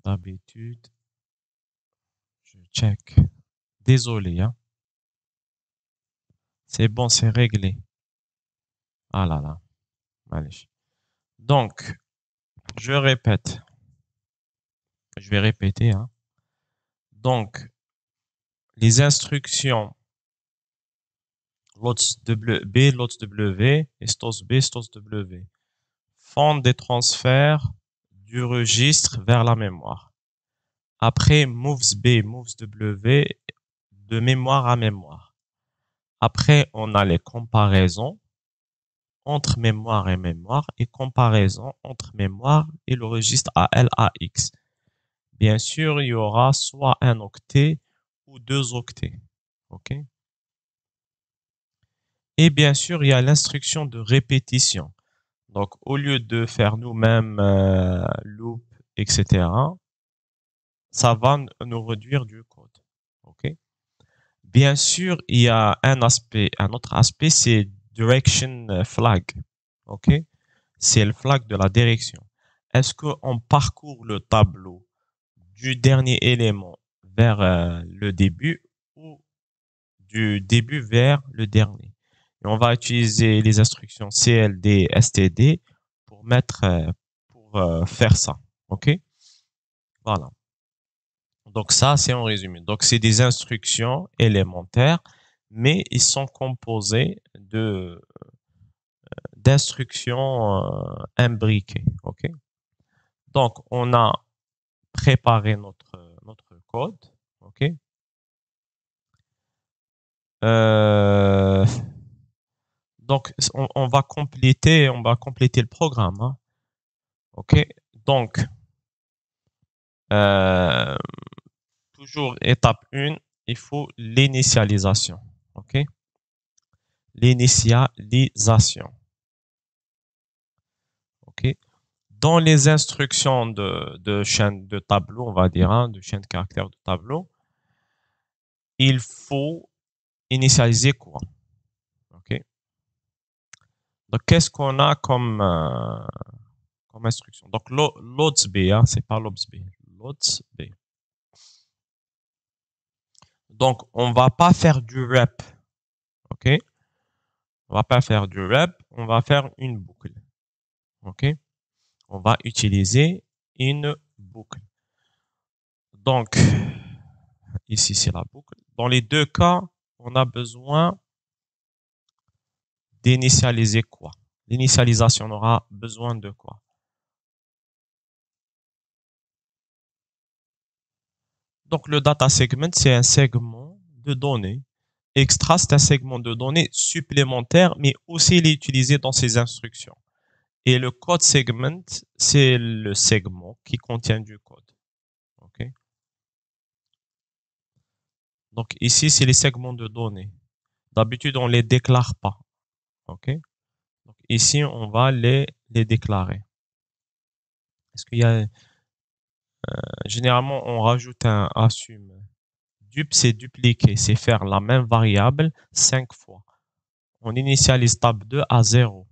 D'habitude, je check. Désolé, hein. C'est bon, c'est réglé. Ah là là, allez. Donc, je répète. Je vais répéter, hein. Donc, les instructions LOTS B, LOTS W et STOS B, STOS W font des transferts du registre vers la mémoire. Après, moves B, moves W de mémoire à mémoire. Après, on a les comparaisons entre mémoire et comparaison entre mémoire et le registre ALAX. Bien sûr, il y aura soit un octet ou deux octets. OK? Et bien sûr, il y a l'instruction de répétition. Donc, au lieu de faire nous-mêmes loop, etc., ça va nous réduire du code. OK? Bien sûr, il y a un autre aspect, c'est direction flag. OK? C'est le flag de la direction. Est-ce qu'on parcourt le tableau du dernier élément vers le début ou du début vers le dernier? Et on va utiliser les instructions CLD, STD pour faire ça. OK? Voilà. Donc ça, c'est en résumé. Donc c'est des instructions élémentaires, mais ils sont composés d'instructions imbriquées. OK? Donc, on a préparé notre code. OK? Donc, on va compléter le programme. Hein. OK? Donc, toujours étape 1, il faut l'initialisation. OK? L'initialisation. OK? Dans les instructions de chaîne de tableau, on va dire, hein, de chaîne de caractères de tableau, il faut initialiser quoi? OK? Donc, qu'est-ce qu'on a comme instruction? Donc, loads B, hein, c'est pas lobs B. Loads B. Donc, on va pas faire du rep. OK? On va pas faire du rep, on va faire une boucle. OK? On va utiliser une boucle. Donc, ici, c'est la boucle. Dans les deux cas, on a besoin d'initialiser quoi? L'initialisation, on aura besoin de quoi? Donc, le data segment, c'est un segment de données. Extra, c'est un segment de données supplémentaire, mais aussi il est utilisé dans ces instructions. Et le code segment, c'est le segment qui contient du code. OK? Donc, ici, c'est les segments de données. D'habitude, on les déclare pas. OK? Donc, ici, on va les déclarer. Est-ce qu'il y a, généralement, on rajoute un assume. Dup, c'est dupliquer, c'est faire la même variable 5 fois. On initialise tab2 à 0.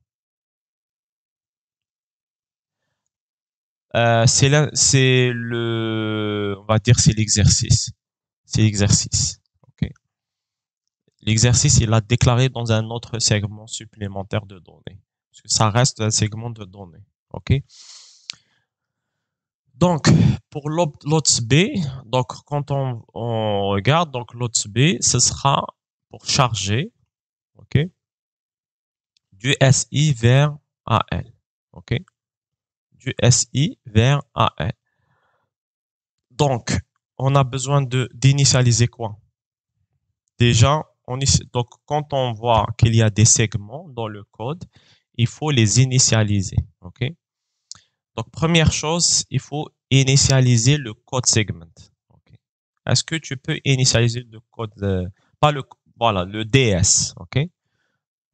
On va dire, c'est l'exercice. C'est l'exercice. OK. L'exercice, il a déclaré dans un autre segment supplémentaire de données. Parce que ça reste un segment de données. OK. Donc, pour lots B, donc quand on regarde, donc lots B, ce sera pour charger, OK, du SI vers AL, OK, du SI vers AL. Donc, on a besoin d'initialiser quoi? Déjà, donc quand on voit qu'il y a des segments dans le code, il faut les initialiser, OK? Donc, première chose, il faut initialiser le code segment. Okay. Est-ce que tu peux initialiser le code, pas le, voilà, le DS, OK?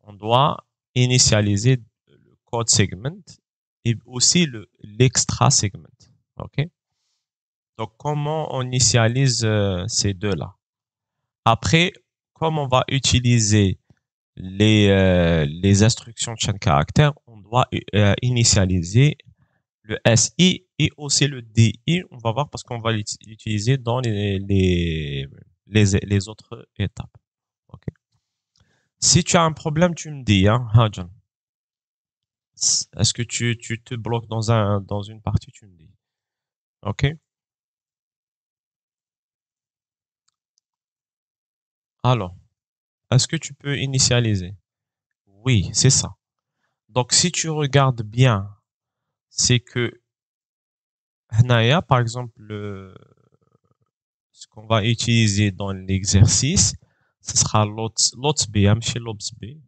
On doit initialiser le code segment et aussi l'extra segment, OK? Donc, comment on initialise ces deux-là? Après, comme on va utiliser les instructions de chaîne caractère, on doit initialiser le SI et aussi le DI. On va voir parce qu'on va l'utiliser dans les autres étapes. Okay. Si tu as un problème, tu me dis, hein, Hajan. Est-ce que tu te bloques dans une partie, tu me dis. OK? Alors, est-ce que tu peux initialiser? Oui, c'est ça. Donc, si tu regardes bien, c'est que Hnaya, par exemple, ce qu'on va utiliser dans l'exercice, ce sera lots B, chez lots B.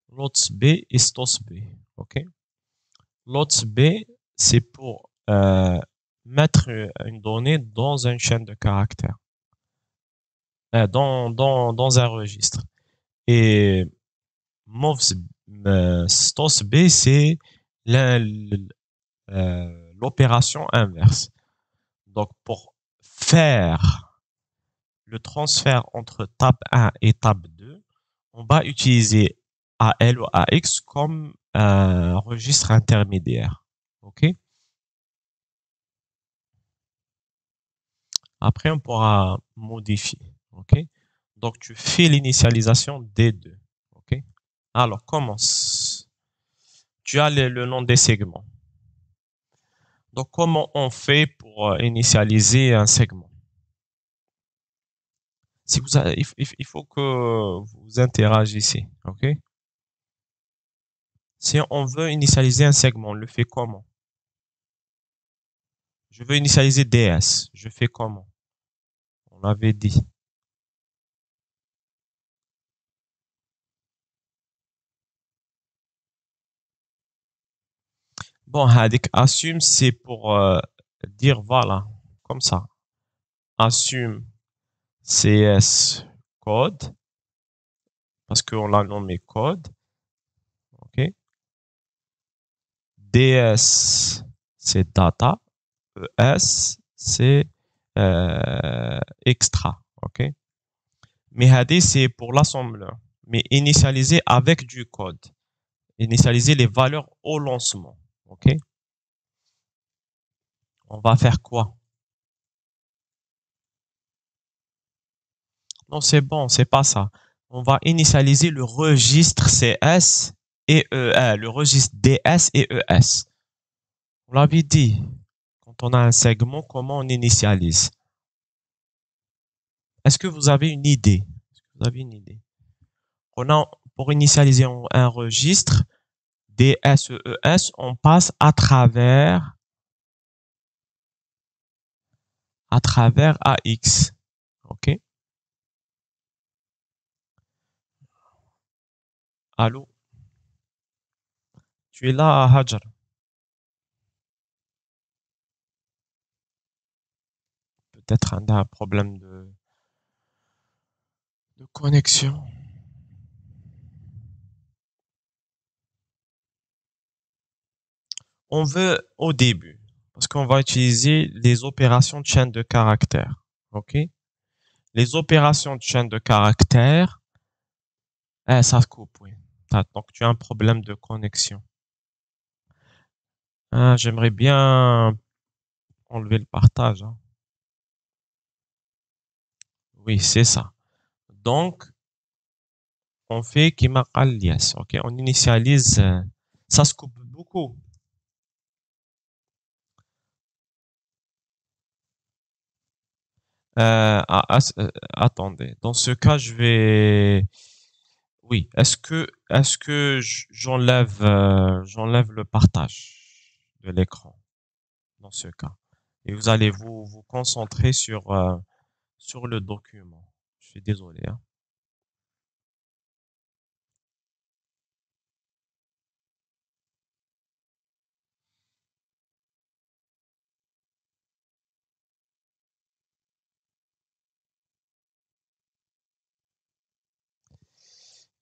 Lots B et stos B. OK? Lots B, c'est pour mettre une donnée dans une chaîne de caractères, dans un registre. Et stos B, c'est l'opération inverse. Donc, pour faire le transfert entre tab 1 et tab 2, on va utiliser AL ou AX comme un registre intermédiaire. OK? Après, on pourra modifier. OK? Donc, tu fais l'initialisation des deux. OK? Alors, commence. Tu as le nom des segments. Donc, comment on fait pour initialiser un segment? Si vous avez, il faut que vous interagissiez. OK? Si on veut initialiser un segment, on le fait comment? Je veux initialiser DS. Je fais comment? On l'avait dit. Bon, Hadik, assume, c'est pour dire voilà, comme ça. Assume CS code, parce qu'on l'a nommé code. OK? DS, c'est data. ES, c'est extra. OK? Mais Hadi, c'est pour l'assembleur. Mais initialiser avec du code. Initialiser les valeurs au lancement. OK? On va faire quoi? Non, c'est bon, c'est pas ça. On va initialiser le registre CS et ES, le registre DS et ES. On l'avait dit. Quand on a un segment, comment on initialise? Est-ce que vous avez une idée? Est-ce que vous avez une idée? On a, pour initialiser un registre DSES, on passe à travers AX. OK? Allô? Tu es là, Hajar? Peut-être un problème de connexion. On veut au début, parce qu'on va utiliser les opérations de chaîne de caractères. OK? Les opérations de chaîne de caractères, ça se coupe, oui. Donc, tu as un problème de connexion. Ah, j'aimerais bien enlever le partage, hein. Oui, c'est ça. Donc, on fait kima alias. OK? On initialise. Ça se coupe beaucoup. Attendez. Dans ce cas, je vais. Oui. Est-ce que j'enlève le partage de l'écran dans ce cas? Et vous allez vous concentrer sur le document. Je suis désolé, hein.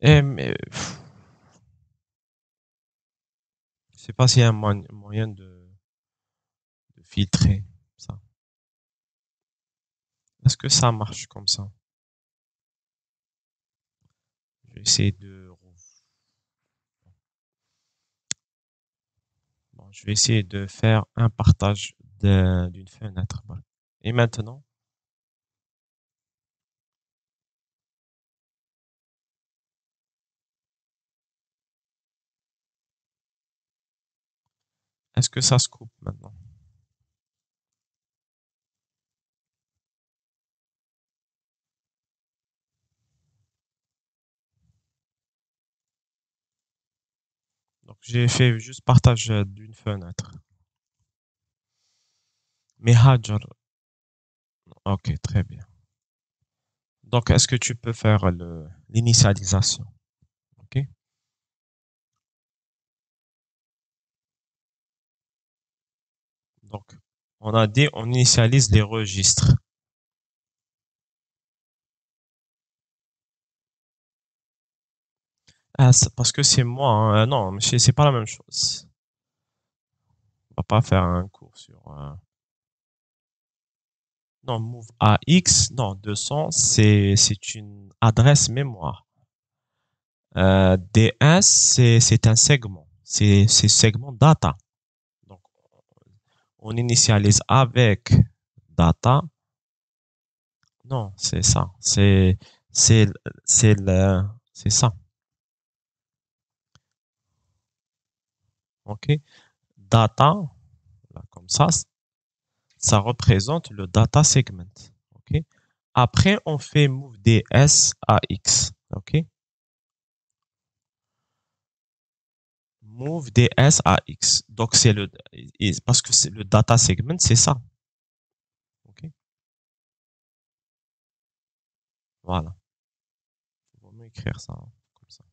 Mais je sais pas s'il y a un moyen de filtrer ça. Est-ce que ça marche comme ça? Je vais essayer bon, je vais essayer de faire un partage d'une fenêtre. Voilà. Et maintenant, est-ce que ça se coupe maintenant? Donc, j'ai fait juste partage d'une fenêtre. Mais Hajar, ok, très bien. Donc, est-ce que tu peux faire l'initialisation? Ok. Donc, on a dit on initialise les registres. Ah, parce que c'est moi, hein. Non, mais c'est pas la même chose. On va pas faire un cours sur. Non, move AX, non, 200, c'est une adresse mémoire. DS, c'est un segment. C'est segment data. Donc, on initialise avec data. Non, c'est ça. C'est, c'est ça. OK? Data, là, comme ça représente le data segment. OK? Après, on fait move DS à X. OK? move ds à x. Donc c'est parce que c'est le data segment, c'est ça. Ok. Voilà. On va écrire ça comme ça.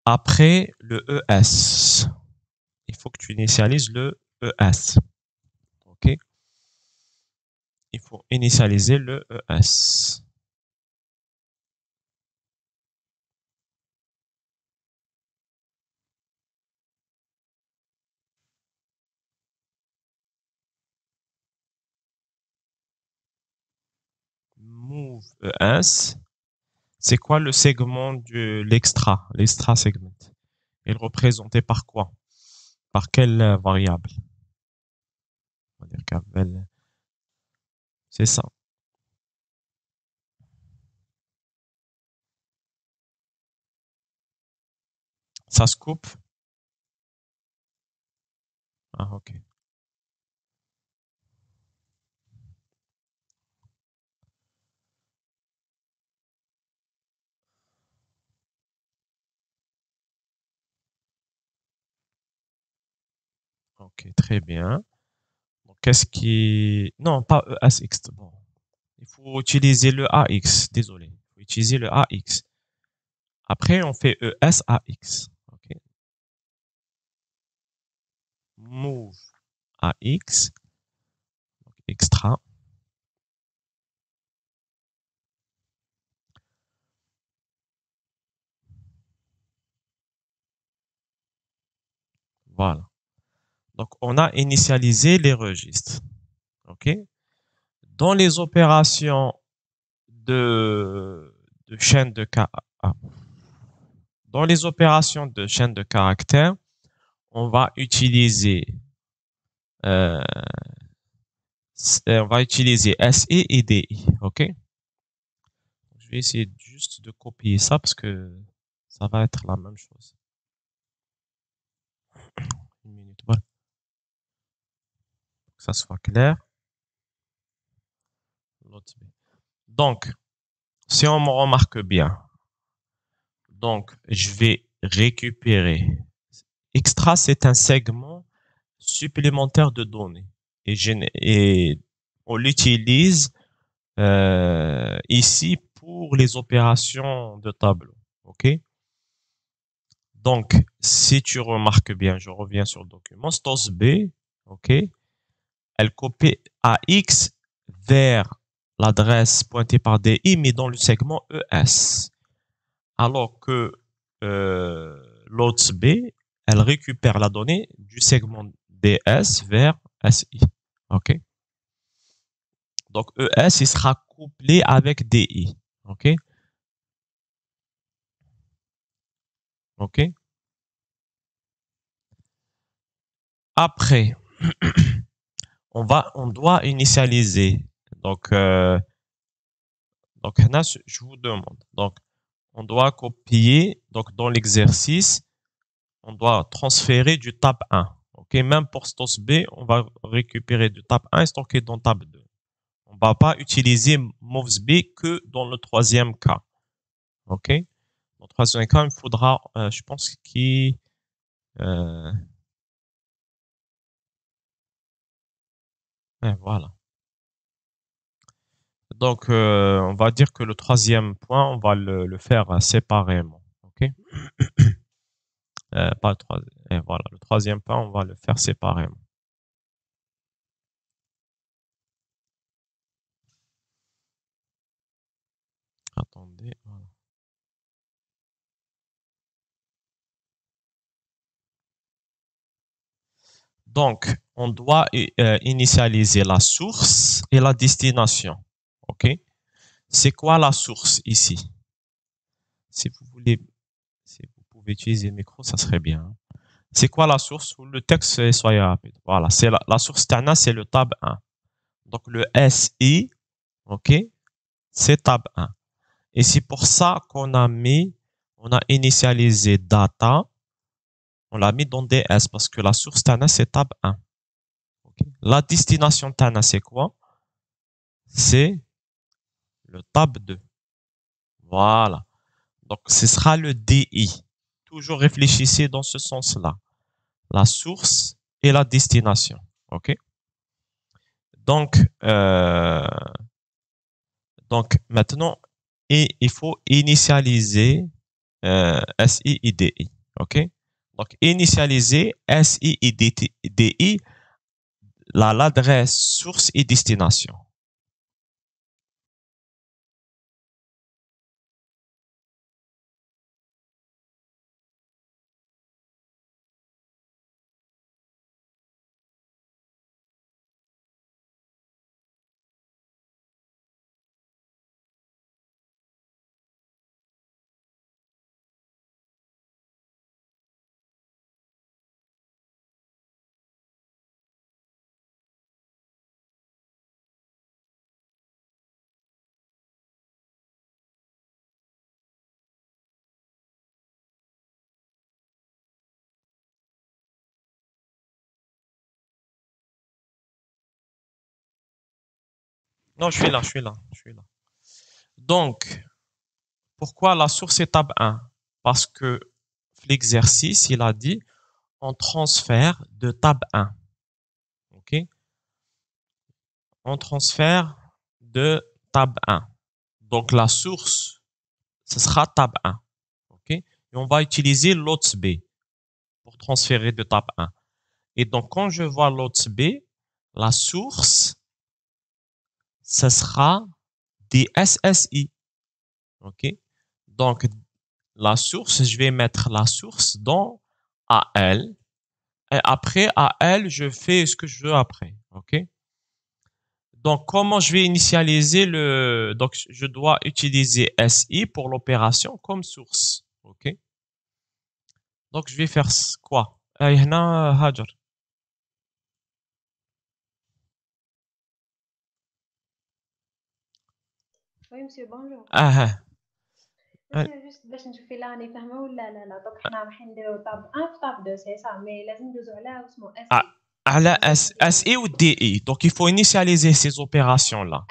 Après le ES, il faut que tu initialises le ES. Ok. Il faut initialiser le ES. Move ES. C'est quoi le segment de l'extra segment? Il est représenté par quoi? Par quelle variable? On va dire qu'appelle. C'est ça. Ça se coupe? Ah, ok. Ok, très bien. Donc, qu'est-ce qui... Non, pas ESX. Bon. Il faut utiliser le AX. Désolé. Il faut utiliser le AX. Après, on fait ESAX. Ok. Move AX. Donc, extra. Voilà. Donc, on a initialisé les registres. OK? Dans les opérations de chaîne de dans les opérations de chaîne de caractères, on va utiliser euh, SI et DI. OK? Je vais essayer juste de copier ça parce que ça va être la même chose. Une minute, voilà. Que ça soit clair. Donc, si on me remarque bien, donc je vais récupérer. Extra, c'est un segment supplémentaire de données et on l'utilise ici pour les opérations de tableau. OK? Donc, si tu remarques bien, je reviens sur le document, stos B, OK? Elle copie AX vers l'adresse pointée par DI, mais dans le segment ES. Alors que l'autre B, elle récupère la donnée du segment DS vers SI. OK? Donc ES, il sera couplé avec DI. OK? OK? Après, on doit initialiser. Donc, là, je vous demande. Donc, on doit copier. Donc, dans l'exercice, on doit transférer du tab 1. OK? Même pour stos B, on va récupérer du tab 1 et stocker dans tab 2. On ne va pas utiliser moves B que dans le troisième cas. OK? Dans le troisième cas, il faudra, je pense qu'il... voilà. Donc, on va dire que le troisième point, on va le faire séparément. OK? Pas le troisième. Et voilà, le troisième point, on va le faire séparément. Attendez. Voilà. Donc, on doit initialiser la source et la destination. OK? C'est quoi la source ici? Si vous voulez, si vous pouvez utiliser le micro, ça serait bien. C'est quoi la source? Où le texte soit rapide. Voilà, c'est la source Tana, c'est le tab 1. Donc le SI, OK, c'est tab 1. Et c'est pour ça qu'on on a initialisé data, on l'a mis dans DS parce que la source Tana, c'est tab 1. Okay. La destination Tana, c'est quoi? C'est le tab 2. Voilà. Donc ce sera le DI. toujours réfléchissez dans ce sens-là. La source et la destination. OK? Donc, maintenant, il faut initialiser SI et DI. OK? Donc, initialiser SI et DI, l'adresse source et destination. Non, je suis là. Donc, pourquoi la source est tab 1? Parce que l'exercice, il a dit, on transfère de tab 1. OK? On transfère de tab 1. Donc, la source, ce sera tab 1. OK? Et on va utiliser LOTS B pour transférer de tab 1. Et donc, quand je vois LOTS B, la source, ce sera des SSI. OK? Donc, la source, je vais mettre la source dans AL. Et après, AL, je fais ce que je veux après. OK? Donc, comment je vais initialiser le... Donc, je dois utiliser SI pour l'opération comme source. OK? Donc, je vais faire quoi? هنا هاجر. Oui, monsieur, bonjour. اه monsieur juste باش نشوف الا راني فاهمه ولا لا دونك حنا رايحين نديرو طاب 1 في طاب 2 سي صا مي لازم ندوزو على اسمو اس اي على باش SI ou DI. Donc, il faut initialiser ces opérations-là.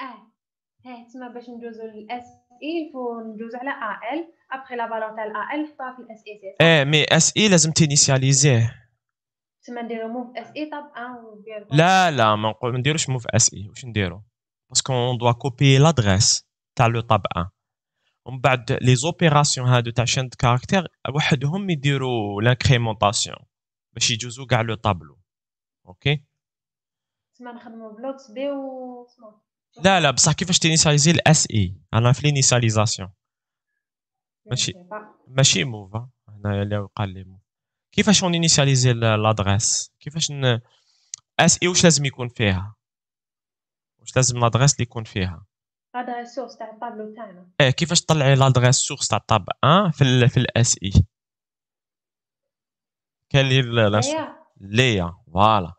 تسمى باش ندوزو للاس اي الفو ندوزو على ا ال ابخي لا فالور تاع ا ال نحطوها في الاس اي سي صا Mais SI لازم تينيسياليزيه. تسمى نديرو موف اس اي طاب 1 وندير لا ما نديروش موف SI. واش نديرو؟ Parce qu'on doit copier l'adresse تاع le tab 1. ومن بعد لي زوبيراسيون هادو تاع شان كاركتير وحدهم يديروا لانكريمونطاسيون باش يجوزوا كاع لو طابلو. اوكي؟ تسمى نخدمو بلوتس بي و اسمو لا بصح كيفاش تينيسياليزي الاس اي؟ انا في لينيسياليزاسيون ماشي موف. هنايا اللي قال لي موف. كيفاش اون انيسياليزي لادريس؟ كيفاش اس اي واش لازم يكون فيها؟ واش لازم لادريس اللي يكون فيها؟ هذا السورس تاع الطابلو تاعنا كيفاش تطلعي لادريس سورس تاع طاب 1 في الاس اي؟ كاين لي ليا فوالا.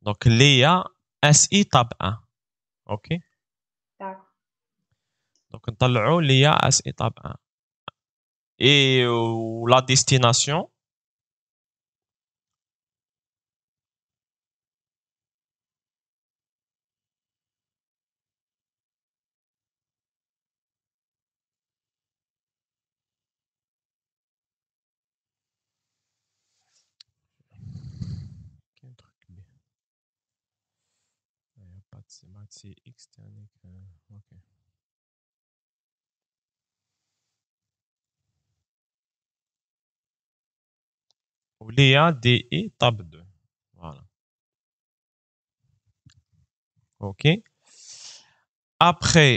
دونك ليا اس اي طاب 1. اوكي؟ داك دونك نطلعوا ليا اس اي طاب 1 اي لا ديستيناسيون كاين تروك كبير pas de maths c'est externe ok. وليا دي اي طاب 2 voilà. Ok. Après,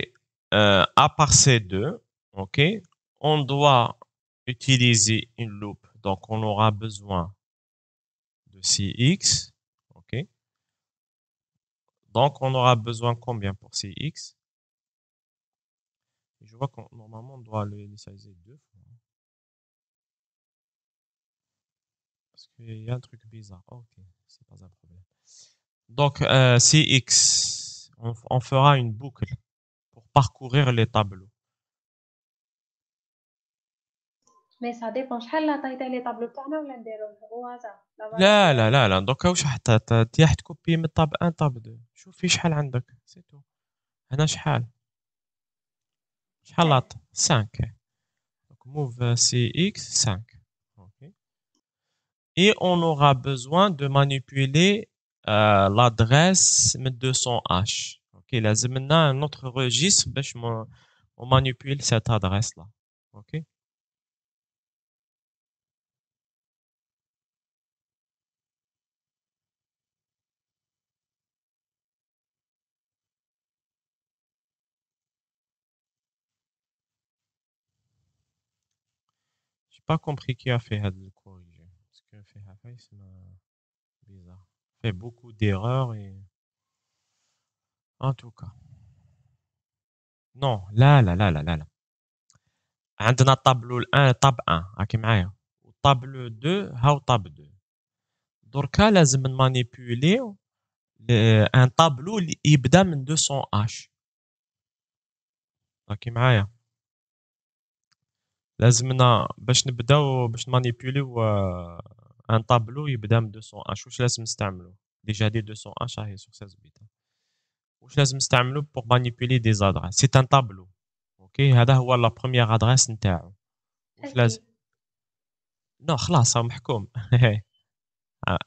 à part ces deux, ok, on doit utiliser une loupe. Donc, on aura besoin de Cx, ok. Donc, on aura besoin combien pour Cx? Je vois qu'on normalement on doit l'initialiser deux fois. Parce qu'il y a un truc bizarre. Ok, c'est pas un problème. Donc, Cx, on fera une boucle pour parcourir les tableaux. مي سا ديبون شحال عطيتيه لي طابلو تاعنا ولا نديروه هو هذا لا دوكا واش تيح تكوبي من طاب 1 طاب 2 شوفي شحال عندك سي تو. هنا شحال لاط 5 دونك موف سي اكس 5 اوكي. et on aura besoin de manipuler l'adresse 200H. Ok, لازم لنا un autre registre باش on manipule cette adresse là. Ok. J'ai pas compris qui a fait le corrigé. Parce que fait c'est bizarre. Fait beaucoup d'erreurs et en tout cas. Non, là là là là là là. عندنا طابلو الان طاب 1 راكي معايا وطابلو 2 هاو طاب 2 دركا لازم نمانيبيوليو ان طابلو اللي يبدا من 200 اش راكي معايا لازمنا باش نبداو باش نمانيبيوليو ان طابلو يبدا من 200 اش واش لازم نستعملو ديجا دي 200 اش راهي سور 16 بيت واش لازم نستعملو بور مانيبيولي دي زادريس سي ان طابلو اوكي هذا هو لا بروميير ادريس نتاعو واش لازم نو خلاص راه محكوم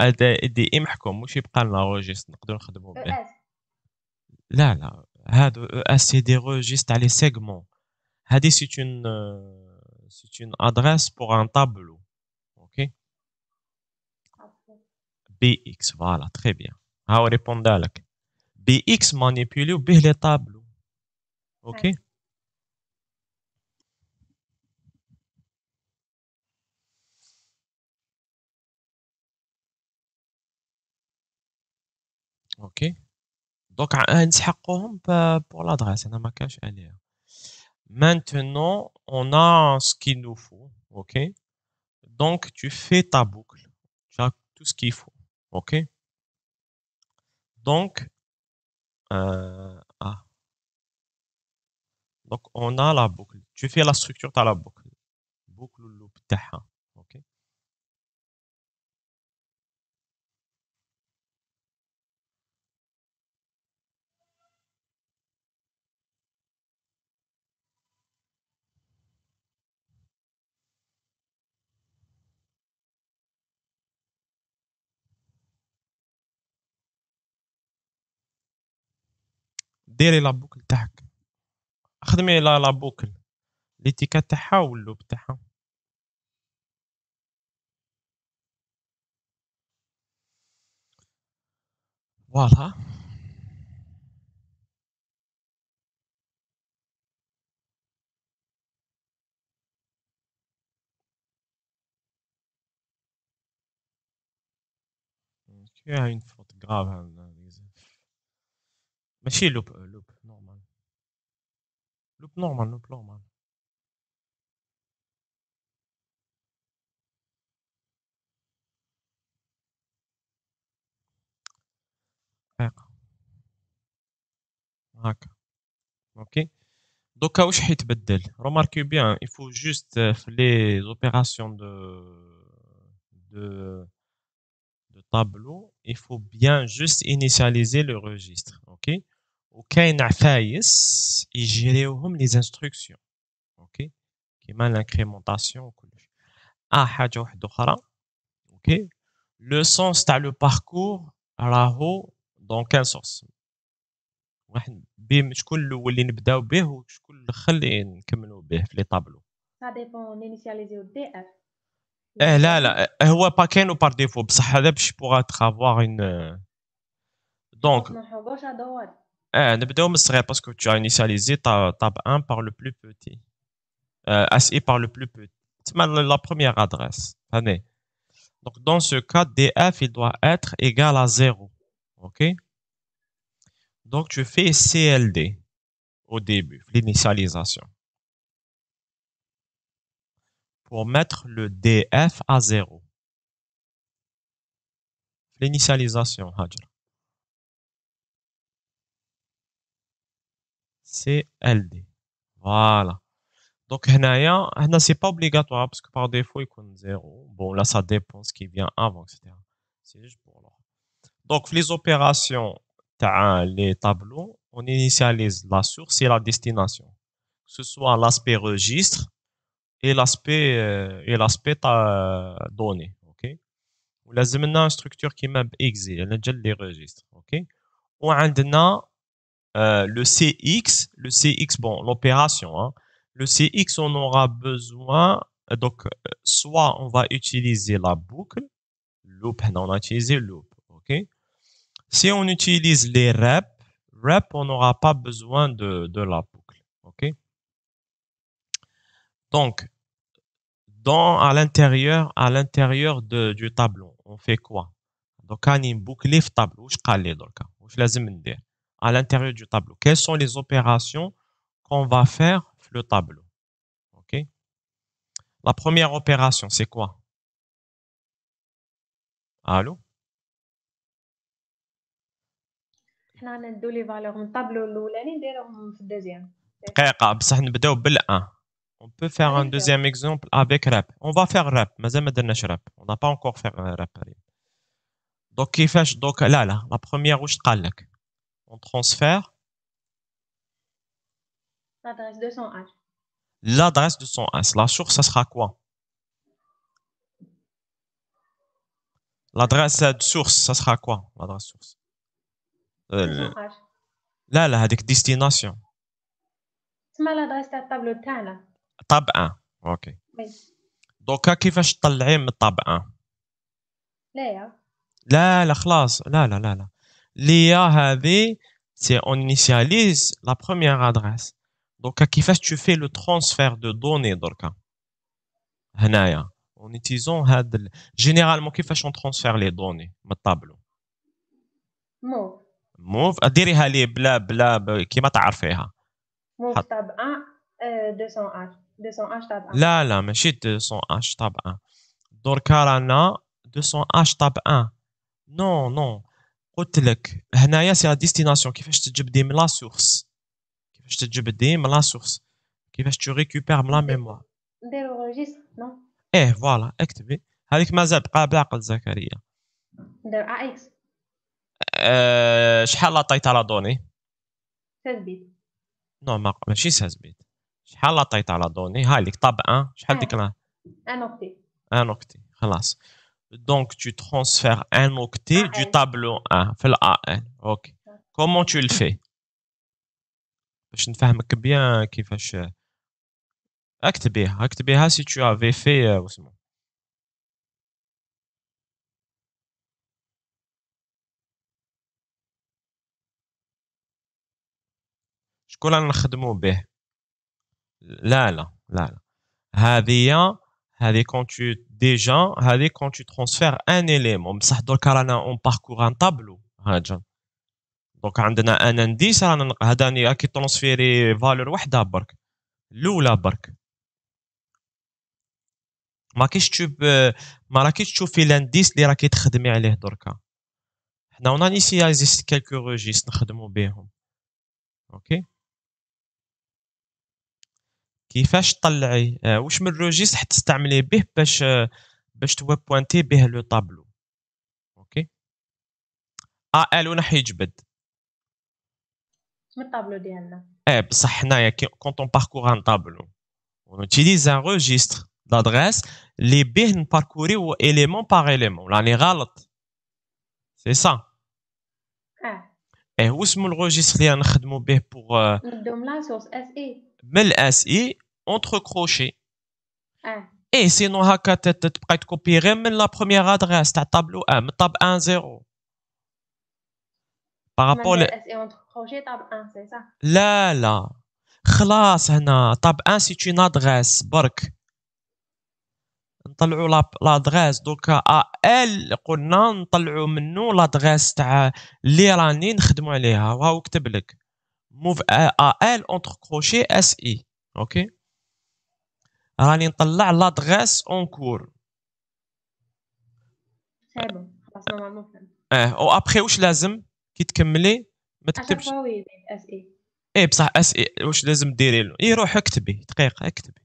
هذا دي اي محكوم واش يبقى لنا روجيست نقدروا نخدموا به ES. لا لا هادو اس سي دي روجيست على لي سيغمون هادي c'est une adresse pour un tableau ok bx voilà très bien هاو ريبوند لك bx manipulé به les tableaux ok ok donc نسحقوهم pour l'adresse انا ما كانش عليها maintenant on a ce qu'il nous faut ok donc tu fais ta boucle tu as tout ce qu'il faut ok donc ah donc on a la boucle tu fais la structure de la boucle boucle loop تاعها ok ديري لا بوكل تاعك خدمي لا بوكل ليتيكات تاعها واللوب تاعها فوالا فيها اون فوت غراف ماشي لوب نورمال لوب نورمال لوب نورمال دقيقة هاكا اوكي دوكا واش حيتبدل روماركي بيان il faut juste في لي زوبيراسيون de de tableau il faut bien juste initialiser le registre ok وكاين عفايس يجريوهم les instructions ok كيما l'incrémentation وكلش حاجة واحدة أخرى ok le sens تاع le parcours راهو dans quel sens واحد شكون الأول اللي نبداو به وشكون الآخر اللي نكملوا به في لي طابلو Ça dépend d'initialiser au DF. لا لا هو با كاينو بار ديفو بصح هذا باش بوغ اتر اون دونك نروحو ادوار نبداو من الصغير باسكو tu as initialisé tab 1 par le plus petit SI par le plus petit تسمى la première adresse فهمتني donc dans ce cas DF il doit être égal à 0 ok donc tu fais CLD au début l'initialisation pour mettre le DF à 0 l'initialisation Hajar CLD voilà donc هنايا هنا c'est pas obligatoire parce que par défaut il compte 0 bon là ça dépend ce qui vient avant etc c'est juste pour l'ordre donc les opérations تاع les tableaux on initialise la source et la destination que ce soit l'aspect registre et l'aspect donné ok ولازم لنا structure كيما باكزي انا جا لي registres. اوكي وعندنا le CX, bon, l'opération, hein. Le CX, on aura besoin, donc, soit on va utiliser la boucle, loop, on a utilisé loop, ok? Si on utilise les rep, on n'aura pas besoin de la boucle, ok? Donc, à l'intérieur du tableau, on fait quoi? Donc, on a une boucle le tableau, à l'intérieur du tableau. Quelles sont les opérations qu'on va faire le tableau? Ok. La première opération, c'est quoi? Allô? حنا ندو لي فالور من الطابلو الاولاني نديرهم في الدوزيام. دقيقة بصح نبداو بال1. On peut faire un deuxième exemple avec rep. On va faire rep. مازال ما درناش rep. On n'a pas encore fait rep. Donc كيفاش donc لا la première واش تقال لك؟ On transfère l'adresse 200H. L'adresse de son S. La source, ça sera quoi? L'adresse de source, ça sera quoi? L'adresse source. 200H. لا هذيك destination. تسمى l'adresse تاع الطابلو تاعنا. طاب 1. اوكي. وي. دوكا كيفاش تطلعيه من طاب 1؟ لا خلاص لا. ليا هذه c'est on initialise la première adresse. دوكا كيفاش tu fais le transfert de données دركا هنايا en utilisant هاد généralement كيفاش on transfère les données من الطابلو؟ موف ديريها لي بلا كيما تعرفيها. موف طاب 1 200H طاب 1. لا ماشي 200H طاب 1. دركا رانا 200H طاب 1. نو قلت لك هنايا سي لا ديستيناسيون. كيفاش تجبدي من لا سورس؟ كيفاش تو ريكوبير من لا ميموار؟ نديرو ريجيستر نو. فوالا اكتبي هذيك مازال بقى بعقل زكريا. ندير اكس. شحال عطيتها لا دوني؟ 16 بيت. نو ماشي 16 بيت. شحال عطيتها لا دوني؟ هاي لك طاب 1 شحال ديك لا؟ ان اوكتي خلاص. Donc, tu transfères un octet du tableau 1 في l'AL. Ok. Comment tu le fais? باش نفهمك bien كيفاش اكتبيها si tu avais fait واسمو. شكون رانا نخدمو به؟ لا هذه quand tu déjà هذه quand tu transfères un élément. بصح درك رانا on parcourt un tableau هاجا. دونك عندنا ان انديس رانا هذاني راكي ترانسفيري فالور وحده برك الاولى برك. ما راكيش تشوفي لانديس اللي راكي تخدمي عليه دركا. حنا اون انيسياليزي كالكو روجيست نخدمو بهم. اوكي كيفاش تطلعي واش من روجيست حتى تستعملي به باش توبوانتي به لو طابلو. اوكي ال وين راح يجبد من الطابلو ديالنا. بصح حنايا كونط اون باركور ان طابلو on utilise un registre d'adresse اللي به نباركوريو élément par élément. راني غلط سي سا. واسمو الروجيستر اللي نخدمو به بوغ ندو من لا سورس اس اي من الاس اي اونتر كروشي. سينو هكا تبقاي تكوبي غير من لا بروميير ادريس تاع طابلو 1 من طاب 1 0 بارابول اس اي اونتر كروشي طاب 1 سي سا. لا خلاص هنا طاب 1 سي اون ادريس برك نطلعوا لادريس. دوكا ال قلنا نطلعوا منه لادريس تاع اللي راني نخدموا عليها وهاو كتب لك موف ال اونتر كروشي اس اي. اوكي راني نطلع لادريس اون كور. سي بون خلاص نورمالمون فهمت. او ابخي واش لازم كي تكملي ما تكتبش اس اي. بصح اس اي واش لازم ديري له؟ روح اكتبي دقيقه اكتبي.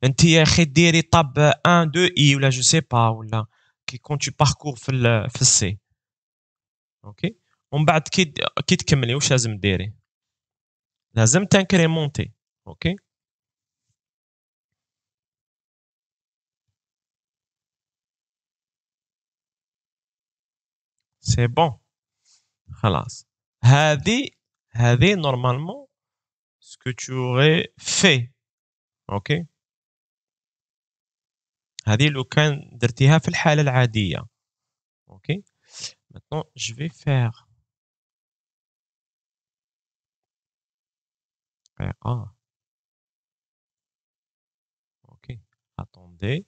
انت يا اخي ديري طاب 1 2 اي ولا جو سي با ولا كي كون تو باركور في السي. اوكي ومن بعد كي تكملي واش لازم ديري؟ لازم تنكريمونتي. اوكي سي بون خلاص. هذه نورمالمون ce que tu aurais fait. اوكي هذه لو كان درتيها في الحالة العادية. اوكي maintenant je vais faire ok attendez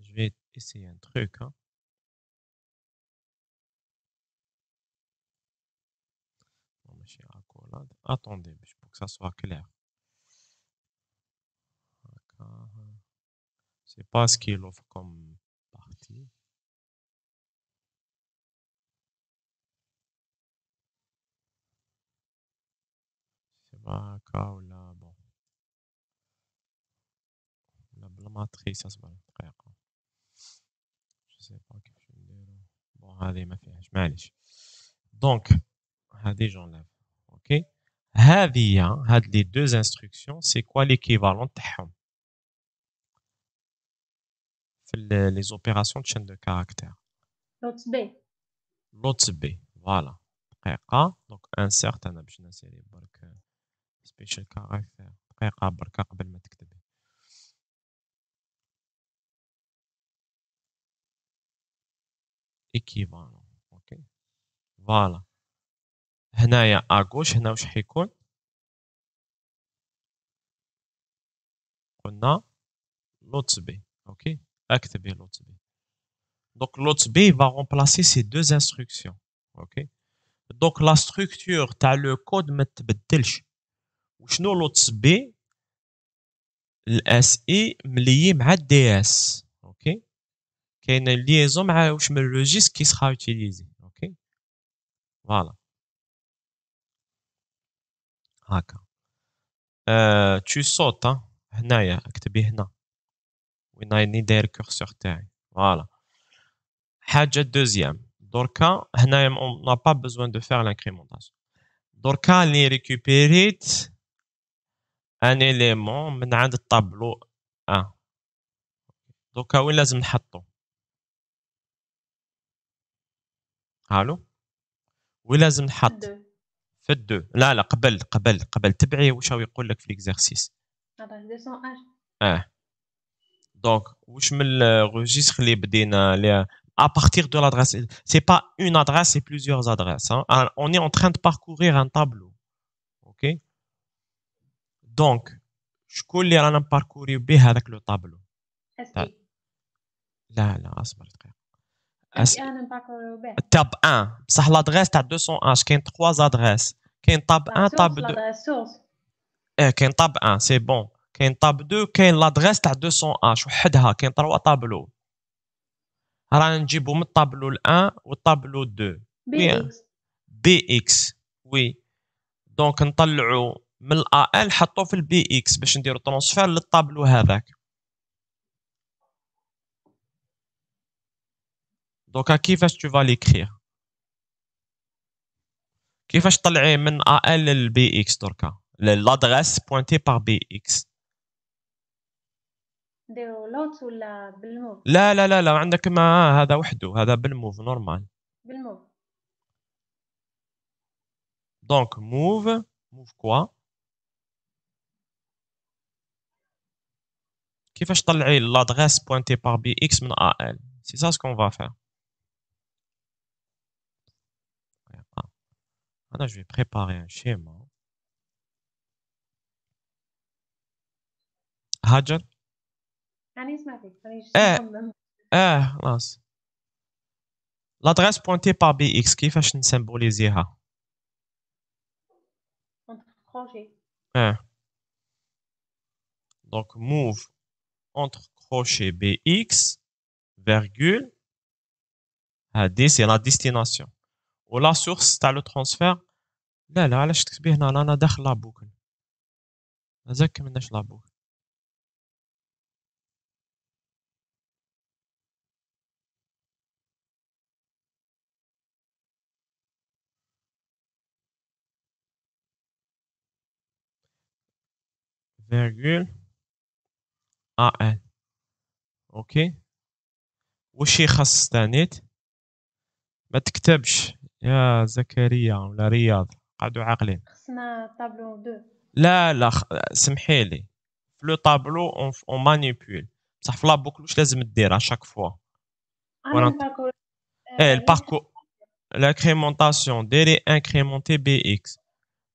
je vais essayer un truc hein. Attendez pour que ça soit clair. C'est pas ce qu'il offre comme partie. C'est pas un cas ou là bon. La matrice ça se va très bien. Je sais pas que je vais dire. Bon, هذه ما فيهاش معليش. Donc هذه j'enlève. OK. هاد les deux instructions, c'est quoi l'équivalent تاعهم في les opérations de chaîne de caractères. L'autre B. Voilà. دقيقة. Donc insert أنا باش نسيري برك special character. دقيقة برك قبل ما تكتبي. équivalent. OK. Voilà. هنايا à gauche هنا واش حيكون؟ قلنا l'autre B. OK. اكتبي l'autre B. Donc l'autre B va remplacer ces deux instructions. OK. Donc la structure تاع le code ما تبدلش. وشنو l'autre B؟ الاس اي مليي مع الدي اس. اوكي كاينه ليزون مع واش من الريجيست كي سخا يوتيليزي. اوكي فوالا هكا تو صوت هنايا اكتبي هنا وين راني داير كورسور تاعي. فوالا حاجه دوزيام دركا هنايا on n'a pas besoin de faire l'incrémentation. دركا لي ريكوبيريت ان اليمون من عند الطابلو 1. دركا وين لازم نحطو؟ الو وين لازم نحط؟ في الدو. لا قبل تبعي واش هو يقول لك في ليكزارسيس. دونك واش من الريجستر اللي بدينا ليه à partir de l'adresse, c'est pas une adresse, c'est plusieurs adresses. Hein. On est en train de parcourir un tableau. Ok. Donc, شكون اللي رانا نباركوريو به هذاك لو طابلو؟ لا اصبر دقيقة. تاب 1 بصح لادريس تاع 201 كاين 3 ادريس. كاين تاب 1 تاب 2 كاين تاب 1 سي بون كاين تاب 2 كاين لادريس تاع 201 وحدها كاين 3 طابلو رانا نجيبو من الطابلو ال1 والطابلو 2 بي اكس وي دونك نطلعو من الا ان نحطو في البي اكس باش نديرو ترونسفير للطابلو هذاك. دوكا كيفاش تو فا ليكرير؟ كيفاش طلعيه من ا ان للبي اكس دركا l'adresse pointée par bx. نديرو لوت ولا بالموف؟ لا عندك ما هذا وحده هذا بالموف نورمال. بالموف دونك موف كوا كيفاش طلعي l'adresse pointée par bx من ا ان. C'est ça ce qu'on va faire. Maintenant, je vais préparer un schéma. هاجر يعني سمعتك خلاص. l'adresse pointée par bx كيفاش نسمبوليزيها؟ كروشي. donc move entre crochet bx virgule هادي c'est la destination و la source تاع le transfert. لا علاش تكتبي هنا انا داخل لا بوكل مازال كملناش لا بوكل. فيرغول ان. اوكي واش يخص ثانيت ما تكتبش يا زكريا ولا رياض قعدوا عاقلين. خصنا طابلو 2. لا سمحي لي، في لو طابلو اون مانيبيول، بصح في لا بوكل واش لازم دير اشاك فوا؟ عامل الباركور ايه نفس. الباركور، l'incrémentation ديري incrémenter bx.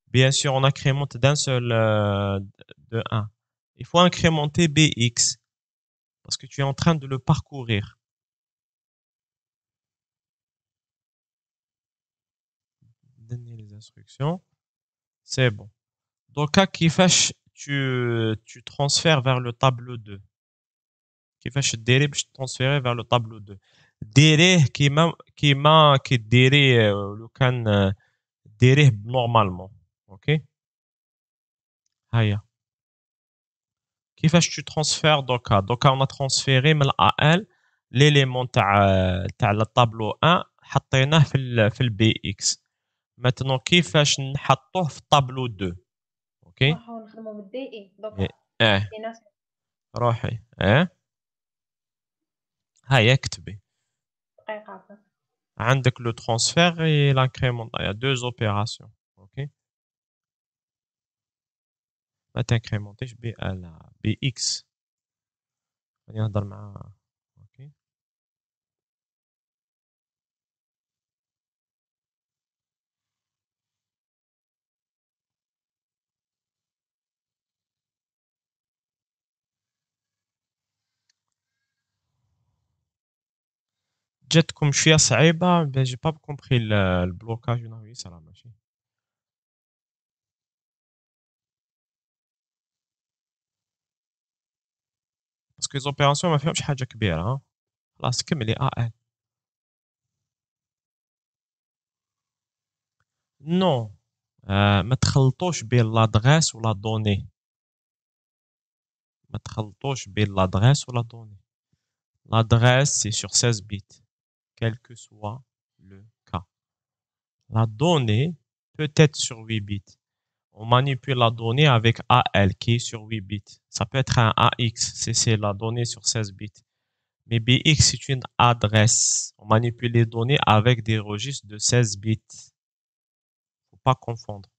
Bien sûr, on incrémente d'un seul de 1. Il faut incrémenter bx parce que tu es en train de le parcourir. Donner les instructions, c'est bon. Donc, à كيفاش tu transfères vers le tableau 2. كيفاش ديري باش transférer vers le tableau 2. ديريه كيما كديري لو كان ديريه normalement. اوكي هيا كيفاش tu transfères دوكا on a transféré من ال l'élément تاع le tableau 1 حطيناه في البي اكس. maintenant كيفاش نحطوه في الطابلو 2. اوكي نروحو نخدمو بالدي اي دوكا. اه روحي هيا اكتبي دقيقة عندك لو transfert et l'incrément. Il y a deux opérations. ok ما تنكريمونتيش بي اكس. خلينا نهضر مع اوكي جاتكم شويه صعيبه جي با كومبري البلوكاج نهوي صرا ماشي باسكو زوبيراسيون ما فيهمش حاجه كبيره. ها خلاص كملي ال نو ما تخلطوش بين لادغيس ولا دوني. ما تخلطوش بين لادغيس ولا دوني. L'adresse, c'est sur 16 bits, quel que soit le cas. La donnée peut être sur 8 bits. On manipule la donnée avec AL qui est sur 8 bits. Ça peut être un AX, c'est la donnée sur 16 bits. Mais BX, c'est une adresse. On manipule les données avec des registres de 16 bits. Faut pas confondre.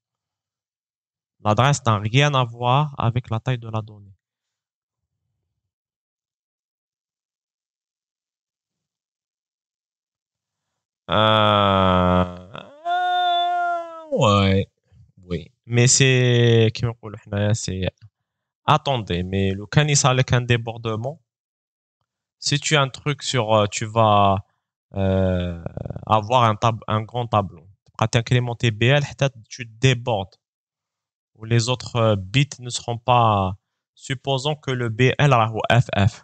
L'adresse n'a rien à voir avec la taille de la donnée. Ouais. Oui. Mais c'est, c'est, attendez, mais le canis avec un débordement, si tu as un truc sur, tu vas euh, avoir un grand tableau. Quand tu incrémenter BL, tu débordes. Ou les autres bits ne seront pas, supposons que le BL est au FF.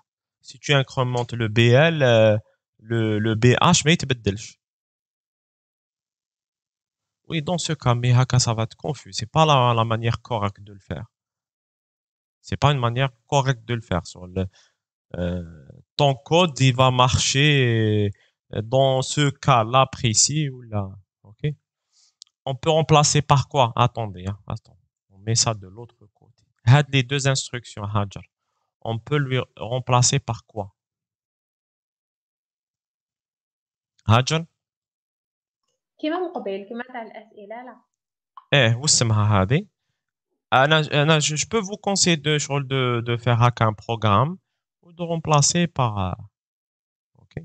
Si tu incrémentes le BL, le BH, mais il te بدلش. Oui, dans ce cas, mais haka, ça va être confus. C'est pas la manière correcte de le faire. C'est pas une manière correcte de le faire. Sur ton code, il va marcher dans ce cas-là précis ou là. Ok. On peut remplacer par quoi? Attendez, hein, attends. On met ça de l'autre côté. Had les deux instructions, Hajar. On peut lui remplacer par quoi? Hajar? كيما من قبل كيما تاع الأسئلة لا. واسمها هذه. Je peux vous conseiller de faire hack un programme ou de remplacer par ok.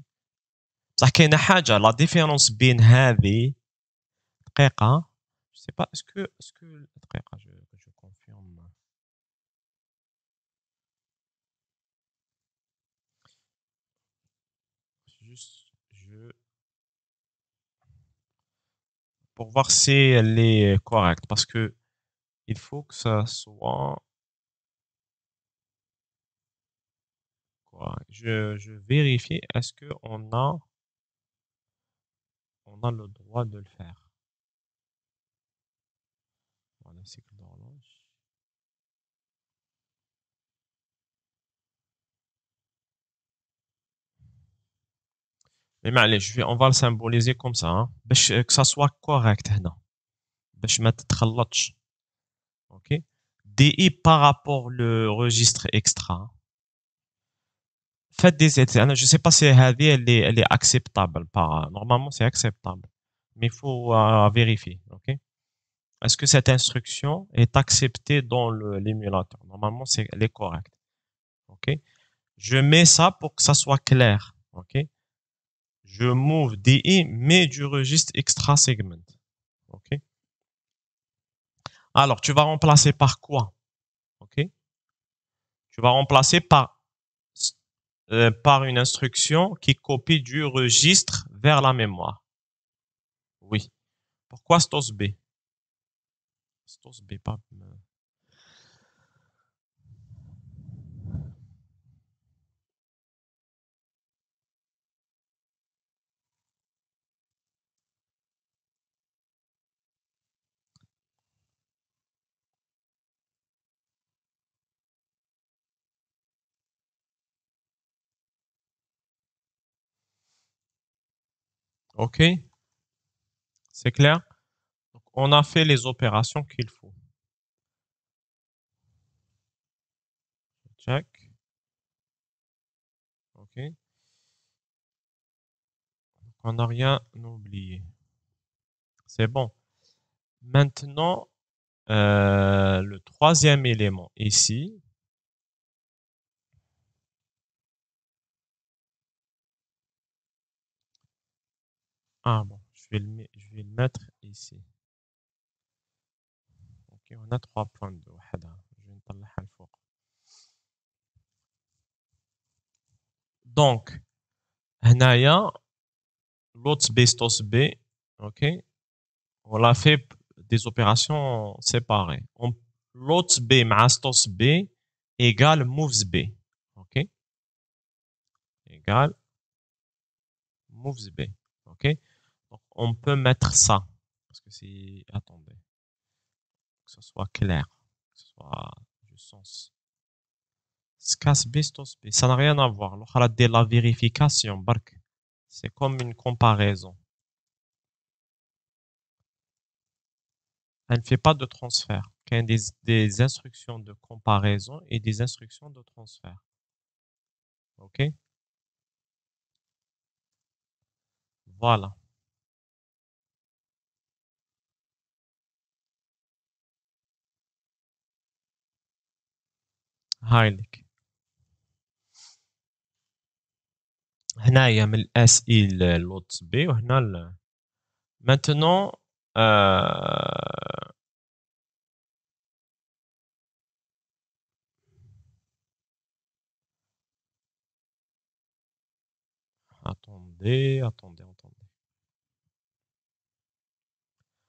بصح كاينه حاجه لا ديفيرونس بين هذه دقيقه. Je sais pas est-ce que دقيقه je confirme. Juste pour voir si elle est correcte parce que il faut que ça soit correct. Je vérifie est-ce que on a le droit de le faire. Voilà, cycle d'horloge. Mais معليش on va le symboliser comme ça hein, باش que ça soit correct هنا باش ما تتخلطش. OK. DI par rapport le registre extra. Faites des essais. Je sais pas si هذه elle est acceptable par normalement c'est acceptable. mais il faut vérifier. Ok? Est-ce que cette instruction est acceptée dans l'émulateur? Normalement, elle est correcte. Ok? Je mets ça pour que ça soit clair. Ok? Je move DE, mais du registre extra segment. Ok? Alors, tu vas remplacer par quoi? Ok? Tu vas remplacer par une instruction qui copie du registre vers la mémoire. Oui. Pourquoi stos B? Stos B, pas. Ok? C'est clair? Donc, on a fait les opérations qu'il faut. Check. Ok? On n'a rien oublié. C'est bon. Maintenant, le troisième élément ici. Ah bon, je vais le mettre ici. Ok, on a 3.2. Je vais نطلعها لفوق. Donc, هنايا l'autre B stos B, ok, on l'a fait des opérations séparées. L'autre B مع stos B égale moves B, ok, égale moves B, ok. Donc, on peut mettre ça parce que c'est, attendez, que ce soit clair, que ce soit du sens. Skas B stos B, ça n'a rien à voir. l'autre دير la vérification برك. C'est comme une comparaison. Elle ne fait pas de transfert. Il y a des instructions de comparaison et des instructions de transfert. OK? Voilà. هايلك. هنايا من الاس اي لوت بي وهنا maintenant attendez.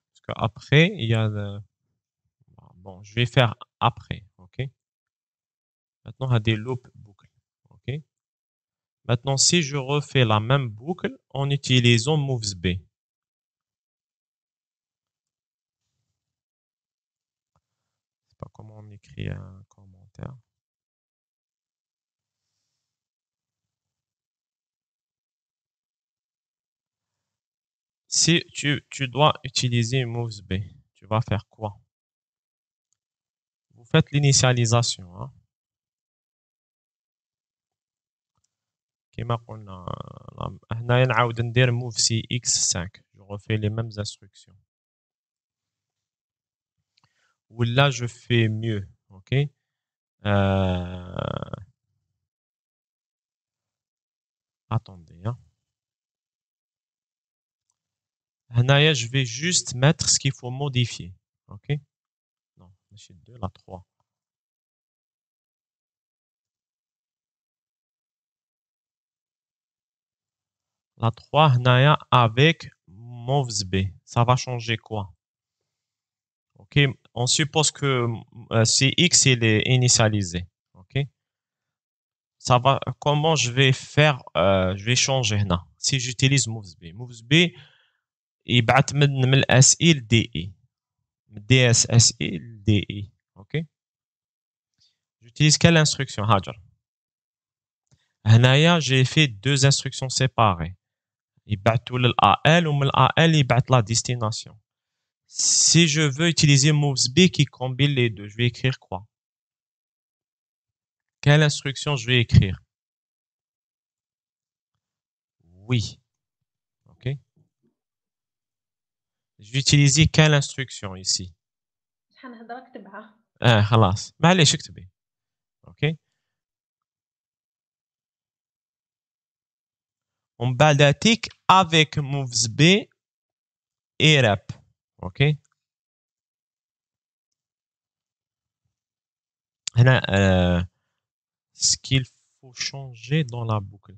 Parce qu'après, il y a bon, je vais faire après, OK? Maintenant, il y a des loops boucles, OK? Maintenant, si je refais la même boucle en utilisant moves B, je sais pas comment on écrit un commentaire. Si tu dois utiliser moves B, tu vas faire quoi? Vous faites l'initialisation, hein? كما قلنا هنايا نعاود ندير move CX5. Je refais les mêmes instructions. Ou là, je fais mieux, ok? Attendez, hein? هنايا, je vais juste mettre ce qu'il faut modifier, ok? Non, c'est 2, la 3. La 3, هنايا, avec moves B. Ça va changer quoi? Ok, on suppose que CX il est initialisé. Ok, ça va. Comment je vais faire? Je vais changer là. Si j'utilise moves B, يبعث من الاس اي لدي اي، من دي اس اس اي لدي اي. Ok, j'utilise quelle instruction هاجر؟ هنايا j'ai fait deux instructions séparées. يبعثوا للA L ومن الA L يبعث la destination. Si je veux utiliser moves B qui combine les deux, je vais écrire quoi? Quelle instruction je vais écrire? Oui. OK? Je vais utiliser quelle instruction ici? شحال نهضر اكتبها. خلاص معليش اكتبي. اوكي. ومن بعد اتيك avec moves B et rep. اوكي. هنا ce qu'il faut changer dans la boucle.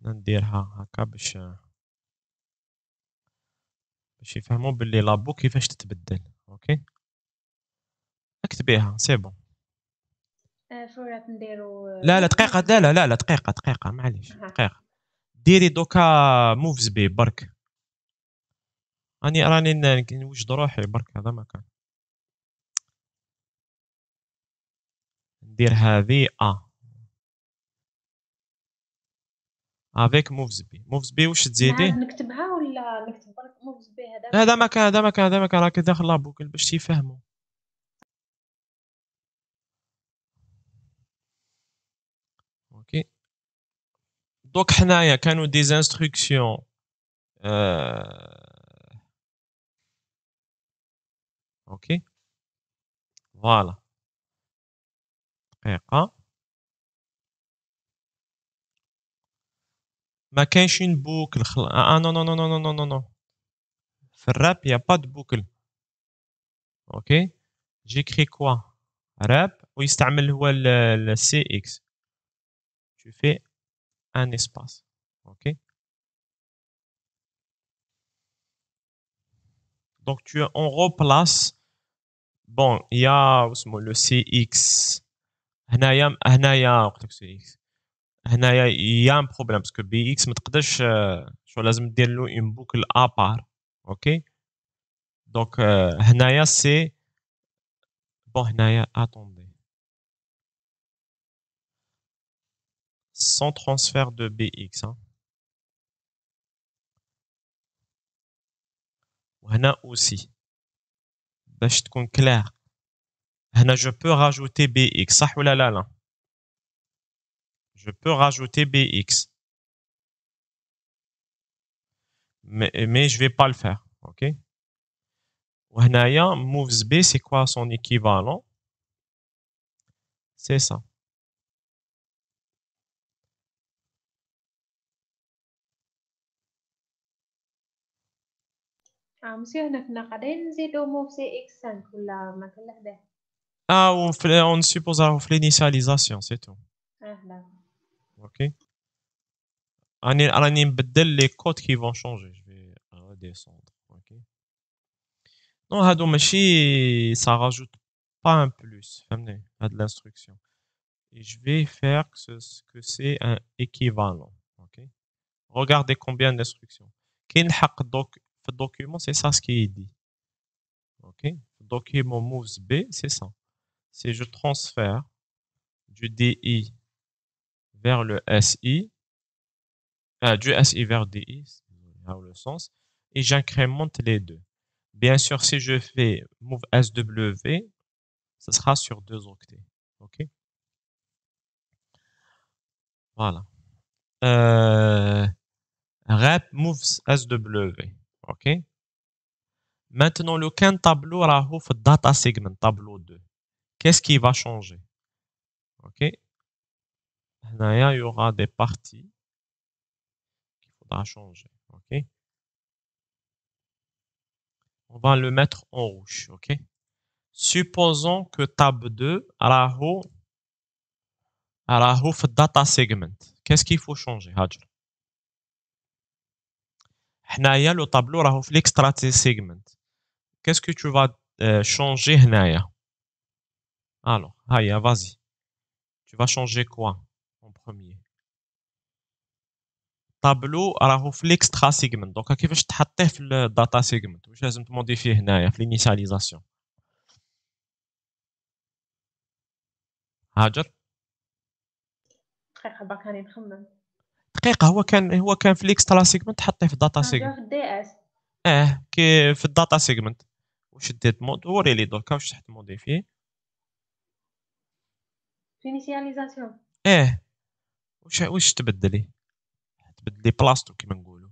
نديرها هكا باش يفهموا باللي لابو كيفاش تتبدل. اوكي اكتبيها سي بون. فورات نديرو لا دقيقه لا دقيقه معليش دقيقه. ديري دوكا موفز بي برك. راني نوجد روحي برك. هذا ما كان ندير هذه افيك موفز بي واش تزيدي؟ نعاود نكتبها ولا نكتب برك موفز بي؟ هذا ما كان راك داخل لابوكل باش تيفهموا. اوكي دوك حنايا كانوا دي انستركسيون اوكي فوالا دقيقه. ما كاينش اون بوكل نو نو نو نو نو نو نو في الراب يا با دو بوكل. اوكي جيكري كوا راب ويستعمل هو السي اكس. tu fais un espace. Ok donc on replace. Bon il y a le CX. هنايا قلت لك CX. هنايا il y a un problème parce que BX ما تقدرش شو لازم دير له une boucle à part. ok donc هنايا c'est bon هنايا attendez sans transfert de BX hein. وهنا aussi باش تكون clair. هنا je peux rajouter BX صح ولا لا؟ je peux rajouter BX mais je vais pas le faire. ok وهنايا moves B c'est quoi son équivalent? c'est ça. مسيو هنا كنا قاعدين نزيدو موف سي اكس 5 ولا ما كان لهدا؟ on suppose avoir l'initialisation c'est tout. لا ok راني نبدل les codes qui vont changer. je vais redescendre. ok non هادو ماشي ça rajoute pas un plus فهمني هاد l'instruction. et je vais faire que c'est un équivalent. ok regardez combien d'instructions كي نلحق في الdocument c'est ça ce qui est dit. ok le document moves B c'est ça. c'est je transfère du DI vers le SI, du SI vers DI dans le sens, et j'incrémente les deux. Bien sûr, si je fais move SW, ce sera sur 2 octets. ok voilà. rep moves SW. ok maintenant le qu'un tableau راهو في data segment tableau 2. qu'est-ce qui va changer? ok هنايا il y aura des parties qu'il faudra changer. ok on va le mettre en rouge. ok supposons que tab 2 راهو في الداتا سيجمنت. qu'est-ce qu'il faut changer هاجر؟ حنايا لو طابلو راهو في l'extra segment. qu'est-ce que tu vas changer هنايا؟ alors هيا vas-y tu vas changer quoi en premier؟ طابلو راهو في l'extra segment دونك كيفاش تحطيه في الداتا segment؟ واش لازم تموديفيه هنايا في l'initialisation؟ هاجر دقيقة باك راني نخمم. دقيقة هو كان في l'extra segment تحطيه في الداتا segment. في الدي اس. كي في الداتا سيجمنت واش ديت مود وري لي دوكا واش تحت موديفي. l'initialisation. واش تبدلي بلاصتو كيما نقولوا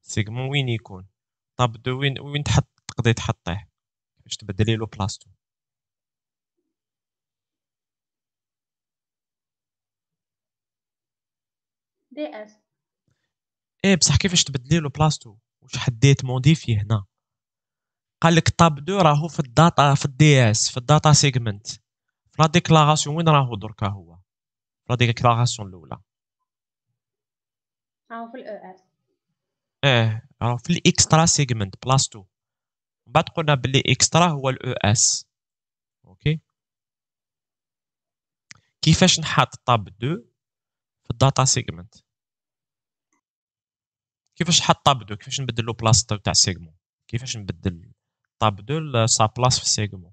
سيغمون وين يكون طاب دو وين تقدري تحطيه باش تبدلي له بلاصتو DS. بصح كيفاش تبدلي له بلاصتو واش حديت موديفي هنا قال لك طاب دو راهو في الداتا في الدي اس في الداتا سيجمنت في لا ديكلاراسيون وين راهو دركا هو في لا ديكلاراسيون الاولى راهو في الاو اس راهو في الاكسترا سيجمنت بلاصتو من بعد قلنا باللي اكسترا هو الاو اس اوكي كيفاش نحط طاب دو في الداتا سيجمنت كيفاش نحط طاب دو كيفاش نبدل له بلاصتو تاع السيجمون كيفاش نبدل طاب دو سا بلاص في السيجمون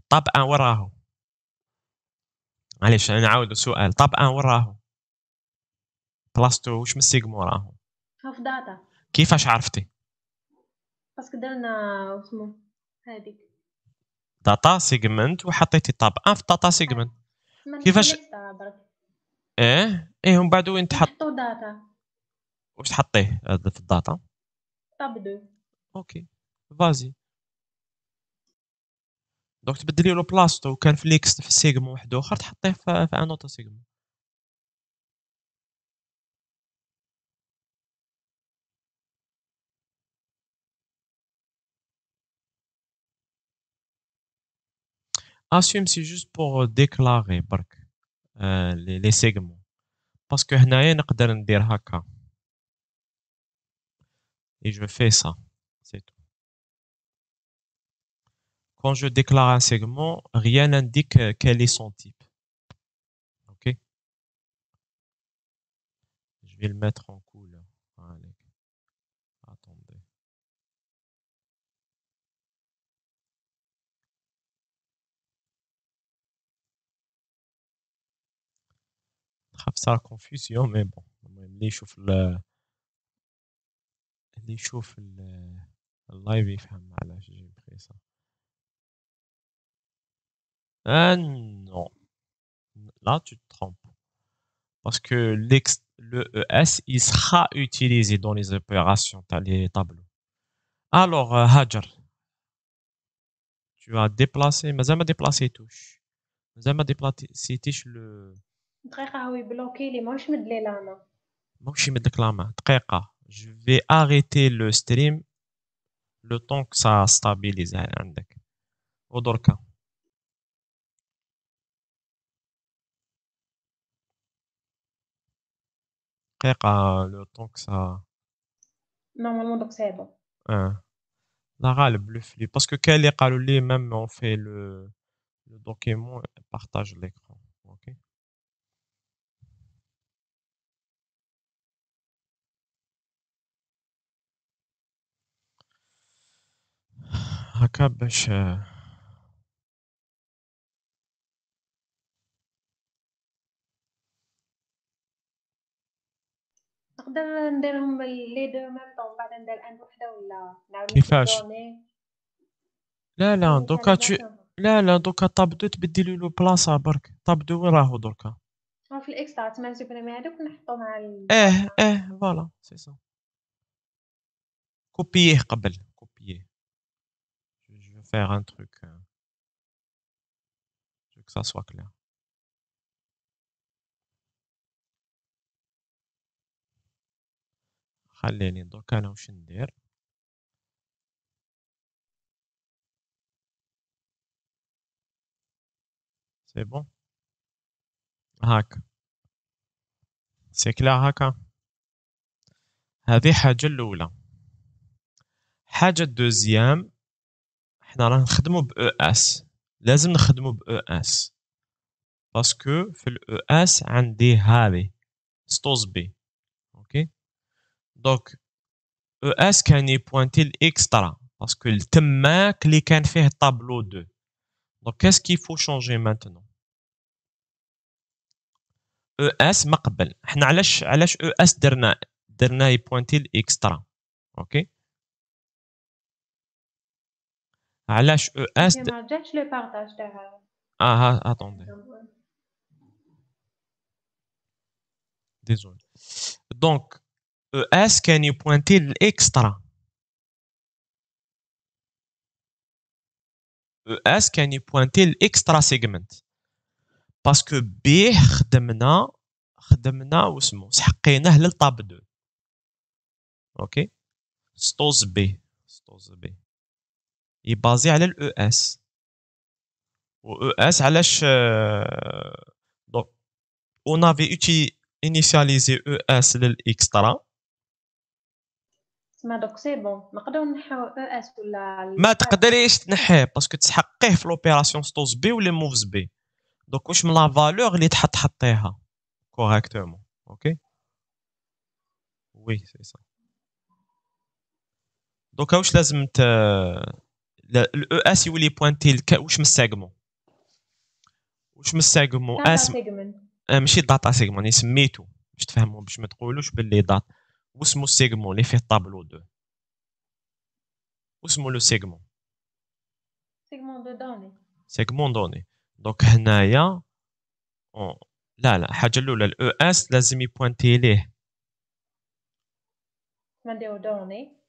طاب ان وين راهو معليش انا نعاود السؤال طاب ان وين راهو بلاصتو واش من السيجمون راهو في داتا كيفاش عرفتي باسكو درنا اسمو هذيك داتا سيجمنت وحطيتي طاب ان في داتا سيجمنت كيفاش ومن بعد وين تحطو داتا واش تحطيه هذا في الداتا طاب دو اوكي فازي دونك تبدلي له بلاصتو كان في ليكس في السيجمون واحد اخر تحطيه في ان اوتو سيجمون assume c'est juste pour déclarer برك les segments parce que هنايا نقدر ندير هكا et je fais ça c'est tout quand je déclare un segment rien n'indique quel est son type ok je vais le mettre en couleur allez attendez خاف صار confusion mais bon اللي يشوف اللايف يفهم علاش جاي بخي ça non là tu te trompes parce que le ES il sera utilisé dans les opérations dans les tableaux alors Hajar tu as déplacé مازال ما déplacéتوش مازال ما déplacéتيش le دقيقة هو يبلوكي لي ماهوش مدلي لانا ماهوش يمدك لا main دقيقة je vais arrêter le stream le temps que ça stabilise عندك ودركا دقيقة le temps que ça نورمالمون دوك سي بون لا غالب le flux parce que كاين اللي قالوا لي même on fait le document partage l'écran ok هكا باش نقدر نديرهم لي دو ميم طون بعد ندير ان وحده ولا نعاود كيفاش نكتب لا دوكا طاب دو تبدلي له بلاصه برك طاب دو وين راهو دركا في الاكسترا تما نسوبريمي هذوك نحطو مع فوالا سي سا كوبييه قبل كوبييه je vais faire un truc je veux que ça soit clair خليني درك انا واش ندير سي بون هاك سي كلير هاكا هذه حاجه الاولى حاجه الدوزيام حنا راه نخدمو ب اس لازم نخدمو ب اس باسكو في الاو اس عندي هذه ستوز بي اوكي دونك او اس كان يبوانتي الاكسترا باسكو تماك اللي كان فيه طابلو 2 دونك كاسكي فو شونجي مانتنون او اس ما قبل حنا علاش او اس درنا يبوانتي الاكسترا اوكي علاش او اس ما رجعتش لو بارطاج تاع attendez désolé donc ES كان يبوينتي للاكسترا ES كان يبوينتي للاكسترا سيجمنت باسكو بيه خدمنا واسمو سحقيناه للطاب 2 اوكي ستوز بي يبازي على الاو اس و او اس علاش دونك on avait initialisé ES للاكسترا تسمى دوك سي بون نقدروا نحاو او اس ولا ما تقدريش تنحيه باسكو تسحقيه في لوبيراسيون ستوز بي ولا موفز بي دونك واش من لا فالور اللي تحطيها كوريكتومون اوكي وي سي سا دونك واش لازم الاو اس يولي بوينتي واش من السيغمون اس ماشي داتا سيغمون سميتو باش تفهموا باش ما تقولوش باللي دات واسمو السيغمون اللي فيه طابلو 2 واسمو لو سيغمون سيغمون دوني دونك هنايا لا الحاجه الاولى الاو اس لازم يبوينتي ليه نديرو دوني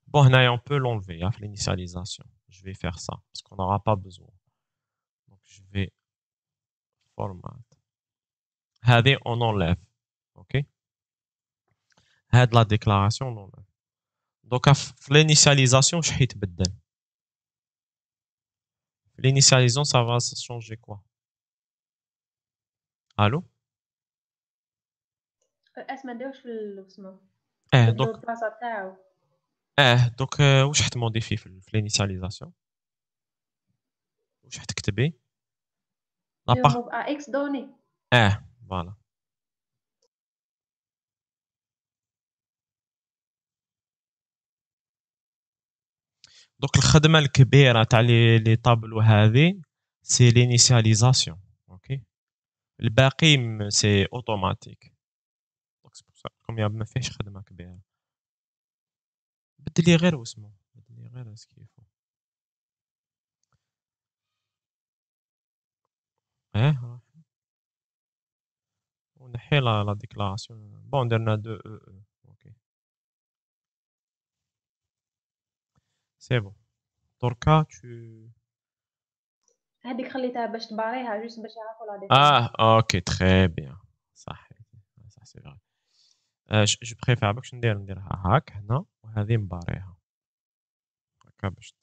bon هنايا on peut l'enlever في l'initialisation je vais faire ça parce qu'on n'aura pas besoin donc je vais format هذه on enlève ok هاد la déclaration on enlève donc في l'initialisation واش حيتبدل في l'initialisation ça va changer quoi allô اس ما نديروش في اسمه دوك البلاصه تاعو دوك واش حتموديفي في l'initialisation واش حتكتبي موف اكس دوني فوالا دوك الخدمه الكبيره تاع لي طابلو هذه سي لينيسياليزاسيون اوكي الباقي سي اوتوماتيك دونك سي بور سا كوم ما فيهش خدمه كبيره بدلي غير واسمو بدلي غير كيفو ونحي لا ديكلاراسيون بون درنا 2 اوكي سي بون دركا تو هذيك خليتها باش تباريها جوست باش يعرفوا لا ديفيرونس اوكي تري بيان صح سي فري جو بريفير باش نديرها هاك هنا وهذه مباريها هكا باش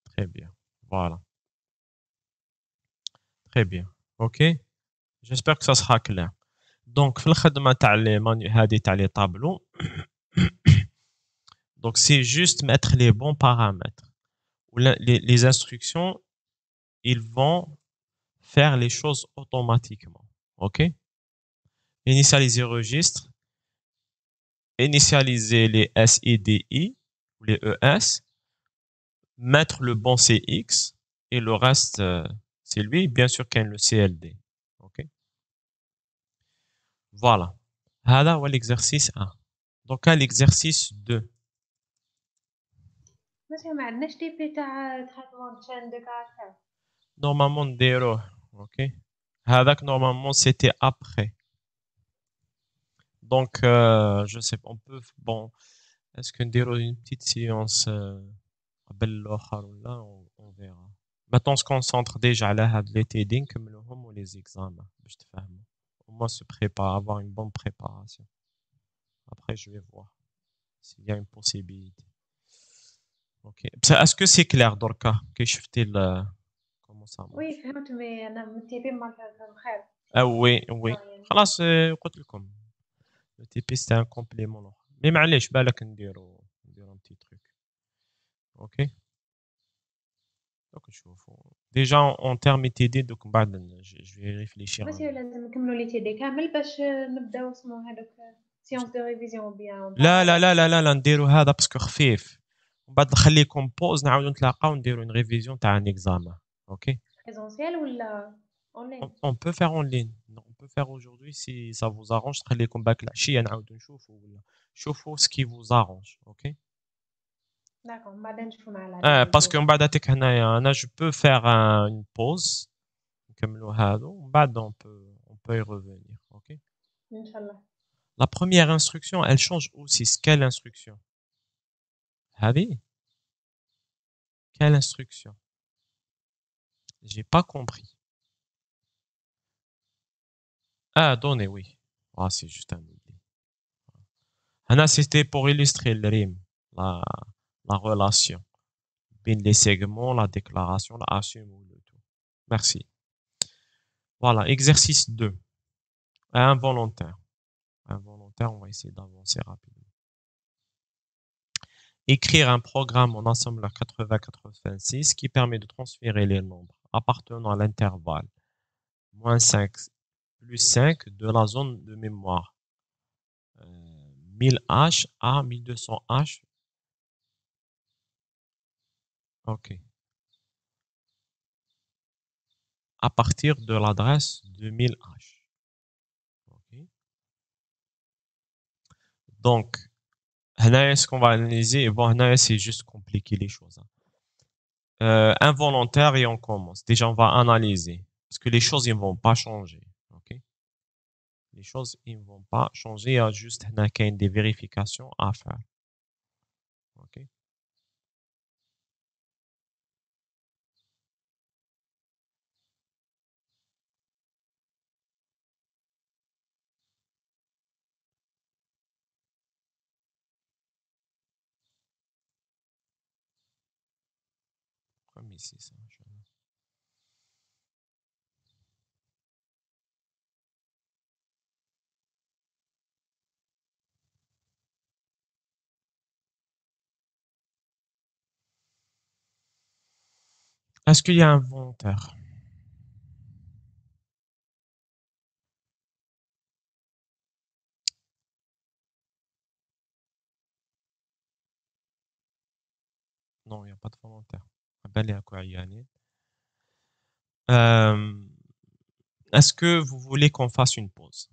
très bien voilà très bien ok j'espère que ça sera clair donc في الخدمه تاع لي هذه تاع لي طابلو donc c'est juste mettre les bons paramètres les instructions ils vont faire les choses automatiquement ok initialiser registre initialiser les SIDI ou les ES mettre le bon CX et le reste c'est lui bien sûr qu'il y a le CLD ok voilà هذا هو l'exercice 1 donc à l'exercice 2 ماشي ما عندناش تي بي تاع تريتمون شان دو كاركتر normalement نديروه ok هذاك normalement c'était après donc je sais pas on peut bon est-ce que نديرو une petite séance قبل الاخر ولا on verra maintenant on se concentre déjà على هاد les TD نكملوهم و les examens باش تفهموا au moins se préparer avoir une bonne préparation après je vais voir s'il y a une possibilité ok est-ce que c'est clair دركا كي شفتي comment ça marche وي فهمت مي انا من تي بي ما كان خير وي خلاص قلت لكم le TP c'était un complément mais معليش بالك نديرو un petit truc ok donc نشوفوا déjà en termes TD donc بعد je vais réfléchir ماشي لازم نكملوا لي تي دي كامل باش نبداو اسمو هذوك سيونس دو ريفيزيون بيان لا نديرو هذا باسكو خفيف ومن بعد نخليكم بوز نعاودو نتلاقاو نديرو une révision تاع un examen ok بريزونسيال ولا اونلاين on peut faire en ligne on peut faire aujourd'hui si ça vous arrange. خليكم باك العشية نعاودو نشوفوا ولا شوفوا ce qui vous arrange. OK. داكور من بعد نشوفوا مع العدد parce que من بعد هاتيك هنايا أنا je peux faire une pause نكملوا هادو ومن بعد on peut y revenir. OK. ان شاء الله. La première instruction, elle change aussi. Quelle instruction? هذه? Quelle instruction? J'ai pas compris. Ah, donner, oui. Ah, c'est juste un oubli. Hana, c'était pour illustrer le rime, la relation. Bien les segments, la déclaration, la assume ou le tout. Merci. Voilà, exercice 2. Involontaire. Involontaire, on va essayer d'avancer rapidement. Écrire un programme en assembleur 80-86 qui permet de transférer les nombres appartenant à l'intervalle -5 plus 5 de la zone de mémoire 1000H à 1200H. OK. À partir de l'adresse de 1000H. OK. Donc, ce qu'on va analyser, bon, c'est juste compliquer les choses. Involontaire et on commence. Déjà, on va analyser. Parce que les choses, ils ne vont pas changer. OK. Les choses, ils ne vont pas changer. Il y a juste des vérifications à faire. OK. Comme ici, ça. Est-ce qu'il y a un involontaire? Non, il n'y a pas de volontaire. Est-ce que vous voulez qu'on fasse une pause?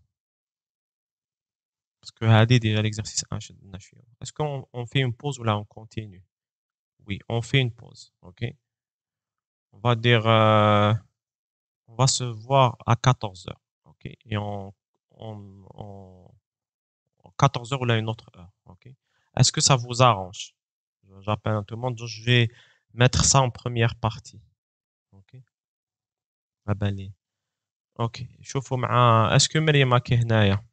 Parce que هذه déjà l'exercice 1 شدنا فيه. Est-ce qu'on fait une pause ou là on continue? Oui, on fait une pause. OK? On va dire on va se voir à 14h. OK? Et on 14h ou là une autre heure. OK? Est-ce que ça vous arrange? J'appelle à tout le monde, donc je vais mettre ça en première partie. OK? بالي. OK. شوفوا مع est-ce que مريم راكي هنايا؟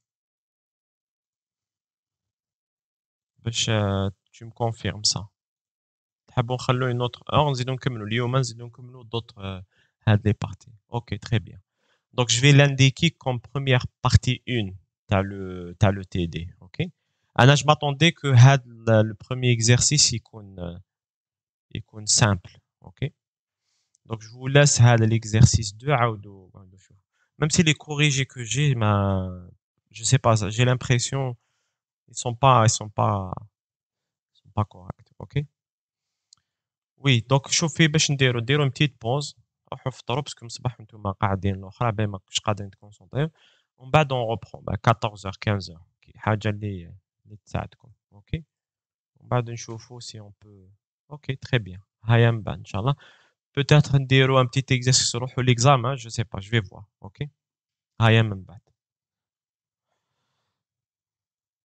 باش tu me confirmes ça. تحبوا نخلو une autre heure نزيدو نكملو اليوم نزيدو نكملو d'autres هاد les parties. OK, très bien. Donc je vais l'indiquer comme première partie 1 t'as le TD. OK? أنا je m'attendais que هاد le premier exercice يكون simple. OK? Donc je vous laisse هذا l'exercice 2 عاودوا شوف. Même si les corrigés que j'ai je sais pas, j'ai l'impression ils sont pas corrects. OK? وي دونك شوفي باش نديرو اون بتيت بوز روحو فطرو باسكو من الصباح نتوما قاعدين الاخرى باين ماكوش قادرين تكونسونطريو ومن بعد اون روبخون 14 15 حاجه اللي تساعدكم اوكي ومن بعد نشوفو سي اون بو اوكي تري بيان هيا من بعد ان شاء الله بوتيتر نديرو ان بتيت اكزرسيس روحو ليكزامان جو سي با جو في فوار اوكي هيا من بعد